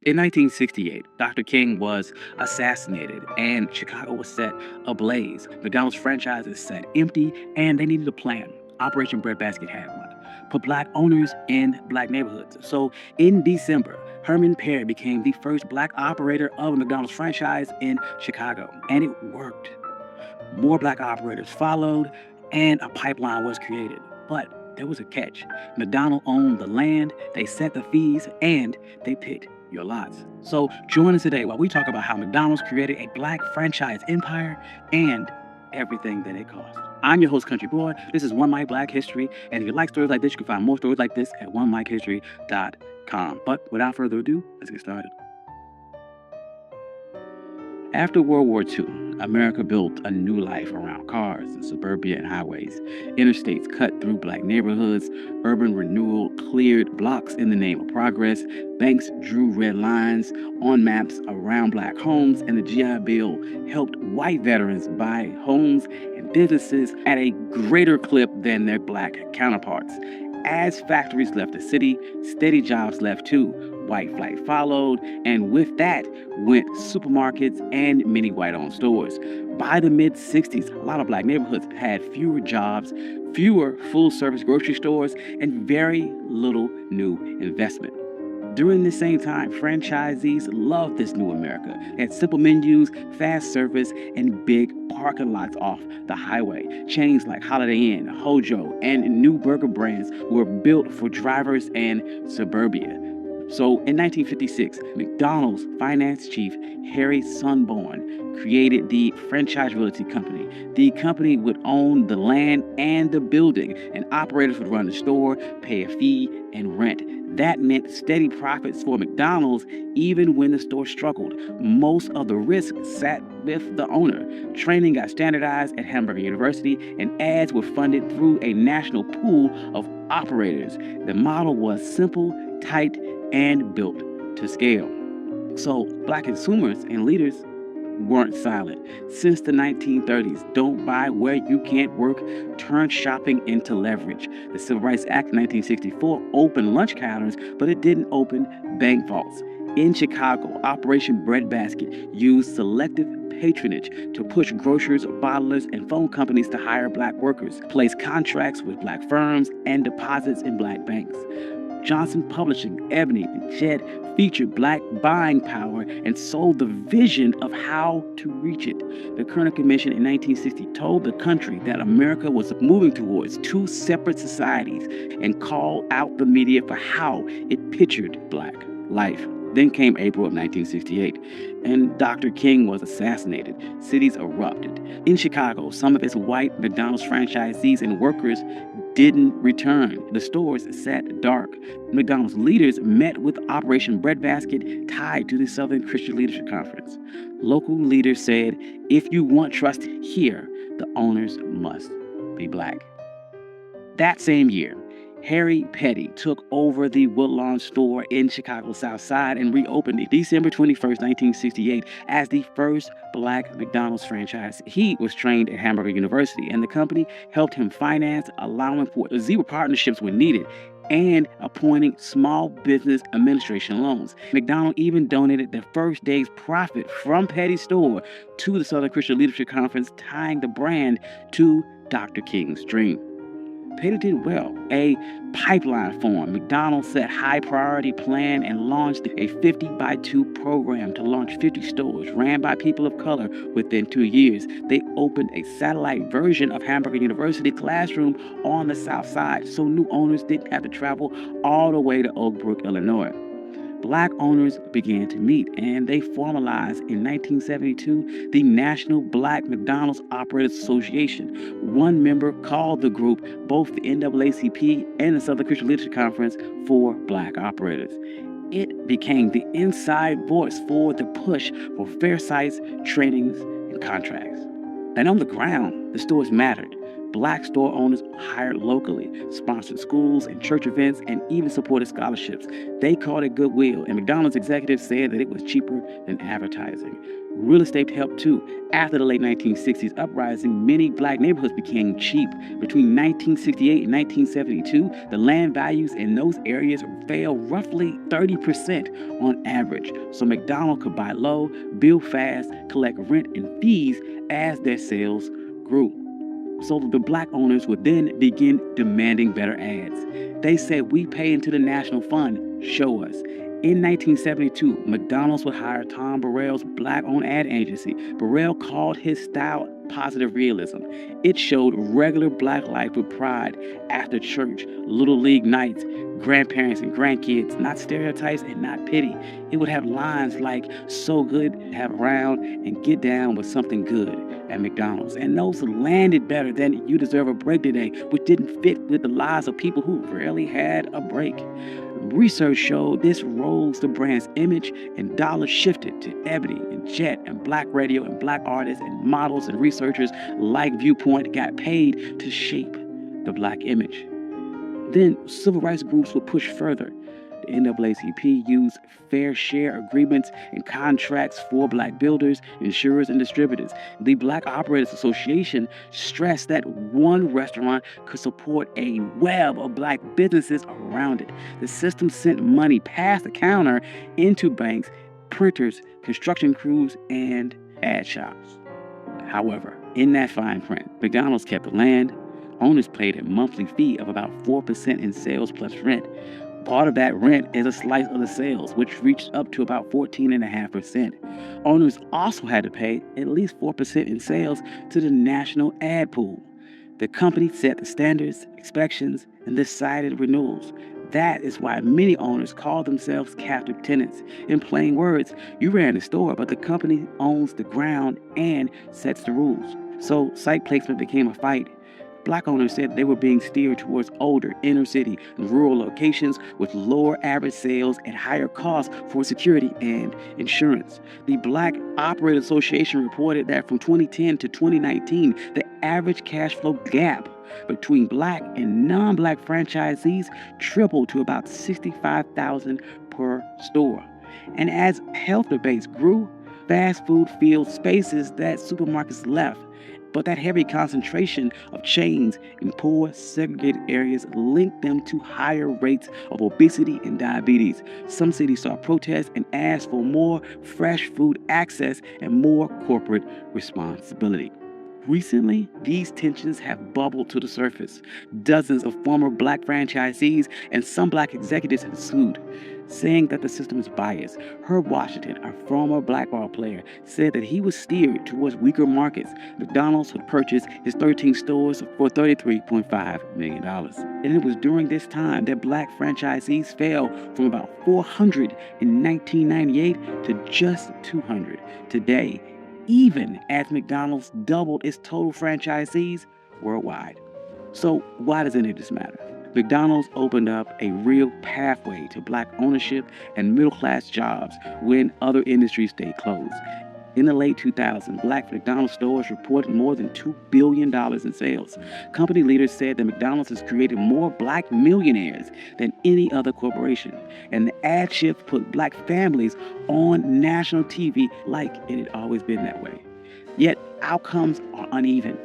In 1968, Dr. King was assassinated and Chicago was set ablaze. McDonald's franchises sat empty and they needed a plan. Operation Breadbasket had one. Put black owners in black neighborhoods. So in December, Herman Perry became the first black operator of a McDonald's franchise in Chicago. And it worked. More black operators followed and a pipeline was created. But there was a catch. McDonald owned the land, they set the fees, and they picked your lots. So join us today while we talk about how McDonald's created a black franchise empire and everything that it cost. I'm your host, Country Boy. This is One Mic Black History, and if you like stories like this, you can find more stories like this at onemichistory.com. But without further ado, let's get started. After World War II, America built a new life around cars and suburbia and highways. Interstates cut through black neighborhoods, urban renewal cleared blocks in the name of progress, banks drew red lines on maps around black homes, and the GI Bill helped white veterans buy homes and businesses at a greater clip than their black counterparts. As factories left the city, steady jobs left too. White flight followed, and with that went supermarkets and many white-owned stores. By the mid-60s, a lot of black neighborhoods had fewer jobs, fewer full-service grocery stores, and very little new investment. During the same time, franchisees loved this new America. They had simple menus, fast service, and big parking lots off the highway. Chains like Holiday Inn, Hojo, and new burger brands were built for drivers and suburbia. So in 1956, McDonald's finance chief Harry Sunborn created the Franchise Realty Company. The company would own the land and the building, and operators would run the store, pay a fee, and rent. That meant steady profits for McDonald's even when the store struggled. Most of the risk sat with the owner. Training got standardized at Hamburger University, and ads were funded through a national pool of operators. The model was simple, tight, and built to scale. So black consumers and leaders weren't silent. Since the 1930s, don't buy where you can't work turned shopping into leverage. The Civil Rights Act of 1964 opened lunch counters, but it didn't open bank vaults. In Chicago, Operation Breadbasket used selective patronage to push grocers, bottlers, and phone companies to hire black workers, place contracts with black firms, and deposits in black banks. Johnson Publishing, Ebony, and Jed featured black buying power and sold the vision of how to reach it. The Kerner Commission in 1960 told the country that America was moving towards two separate societies and called out the media for how it pictured black life. Then came April of 1968, and Dr. King was assassinated. Cities erupted. In Chicago, some of its white McDonald's franchisees and workers didn't return. The stores sat dark. McDonald's leaders met with Operation Breadbasket tied to the Southern Christian Leadership Conference. Local leaders said, if you want trust here, the owners must be black. That same year, Harry Petty took over the Woodlawn store in Chicago's South Side and reopened it December 21st, 1968 as the first black McDonald's franchise. He was trained at Hamburger University, and the company helped him finance, allowing for zero partnerships when needed, and appointing small business administration loans. McDonald even donated the first day's profit from Petty's store to the Southern Christian Leadership Conference, tying the brand to Dr. King's dream. Petty did well. A pipeline formed. McDonald's set high priority plan and launched a 50 by 2 program to launch 50 stores ran by people of color within 2 years. They opened a satellite version of Hamburger University classroom on the South Side so new owners didn't have to travel all the way to Oak Brook, Illinois. Black owners began to meet, and they formalized in 1972 the National Black McDonald's Operators Association. One member called the group both the NAACP and the Southern Christian Leadership Conference for black operators. It became the inside voice for the push for fair sites, trainings, and contracts. And on the ground, the stores mattered. Black store owners hired locally, sponsored schools and church events, and even supported scholarships. They called it goodwill, and McDonald's executives said that it was cheaper than advertising. Real estate helped too. After the late 1960s uprising, many black neighborhoods became cheap. Between 1968 and 1972, the land values in those areas fell roughly 30% on average. So McDonald's could buy low, build fast, collect rent and fees as their sales grew. So the black owners would then begin demanding better ads. They said, "We pay into the national fund, show us." In 1972, McDonald's would hire Tom Burrell's black-owned ad agency. Burrell called his style positive realism. It showed regular black life with pride after church, little league nights, grandparents and grandkids, not stereotypes and not pity. It would have lines like, "So good to have around," and "Get down with something good" at McDonald's. And those landed better than "You deserve a break today," which didn't fit with the lives of people who rarely had a break. Research showed this rose the brand's image, and dollars shifted to Ebony and Jet and black radio, and black artists and models and researchers like Viewpoint got paid to shape the black image. Then civil rights groups would push further. The NAACP used fair share agreements and contracts for black builders, insurers, and distributors. The Black Operators Association stressed that one restaurant could support a web of black businesses around it. The system sent money past the counter into banks, printers, construction crews, and ad shops. However, in that fine print, McDonald's kept the land. Owners paid a monthly fee of about 4% in sales plus rent. Part of that rent is a slice of the sales, which reached up to about 14.5%. Owners also had to pay at least 4% in sales to the national ad pool. The company set the standards, inspections, and decided renewals. That is why many owners call themselves captive tenants. In plain words, you ran the store, but the company owns the ground and sets the rules. So site placement became a fight. Black owners said they were being steered towards older inner city and rural locations with lower average sales and higher costs for security and insurance. The Black Operators Association reported that from 2010 to 2019, the average cash flow gap between black and non-black franchisees tripled to about $65,000 per store. And as health debates grew, fast food filled spaces that supermarkets left. But that heavy concentration of chains in poor, segregated areas linked them to higher rates of obesity and diabetes. Some cities saw protests and asked for more fresh food access and more corporate responsibility. Recently, these tensions have bubbled to the surface. Dozens of former black franchisees and some black executives have sued, saying that the system is biased. Herb Washington, a former blackball player, said that he was steered towards weaker markets. McDonald's would purchase his 13 stores for $33.5 million. And it was during this time that black franchisees fell from about 400 in 1998 to just 200 today, even as McDonald's doubled its total franchisees worldwide. So why does any of this matter? McDonald's opened up a real pathway to black ownership and middle-class jobs when other industries stayed closed. In the late 2000s, black McDonald's stores reported more than $2 billion in sales. Company leaders said that McDonald's has created more black millionaires than any other corporation. And the ad shift put black families on national TV like it had always been that way. Yet outcomes are uneven.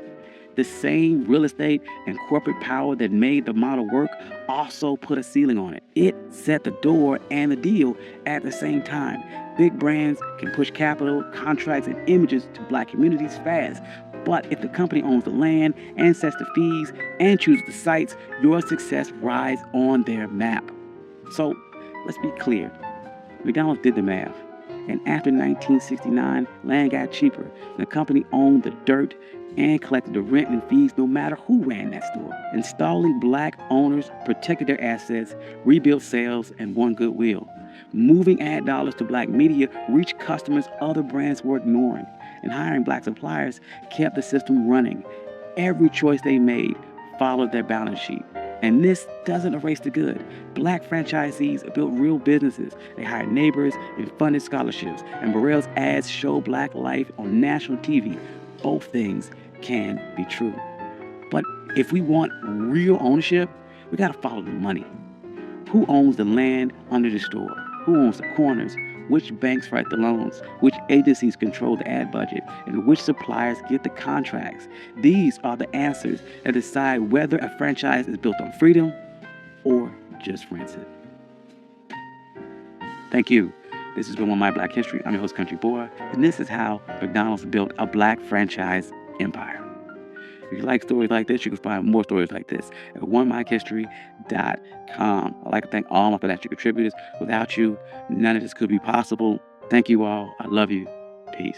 The same real estate and corporate power that made the model work also put a ceiling on it. It set the door and the deal at the same time. Big brands can push capital, contracts, and images to black communities fast. But if the company owns the land and sets the fees and chooses the sites, your success rides on their map. So let's be clear. McDonald's did the math. And after 1969, land got cheaper. The company owned the dirt and collected the rent and fees no matter who ran that store. Installing black owners protected their assets, rebuilt sales, and won goodwill. Moving ad dollars to black media reached customers other brands were ignoring. And hiring black suppliers kept the system running. Every choice they made followed their balance sheet. And this doesn't erase the good. Black franchisees built real businesses. They hired neighbors and funded scholarships. And Burrell's ads show black life on national TV. Both things can be true. But If we want real ownership, we got to follow the money. Who owns the land under the store? Who owns the corners? Which banks write the loans? Which agencies control the ad budget? And which suppliers get the contracts? These are the answers that decide whether a franchise is built on freedom or just rancid. Thank you. This has been One My Black History. I'm your host, Country Boy, and this is how McDonald's built a black franchise empire. If you like stories like this, you can find more stories like this at onemyhistory.com. I'd like to thank all my financial contributors. Without you, none of this could be possible. Thank you all. I love you. Peace.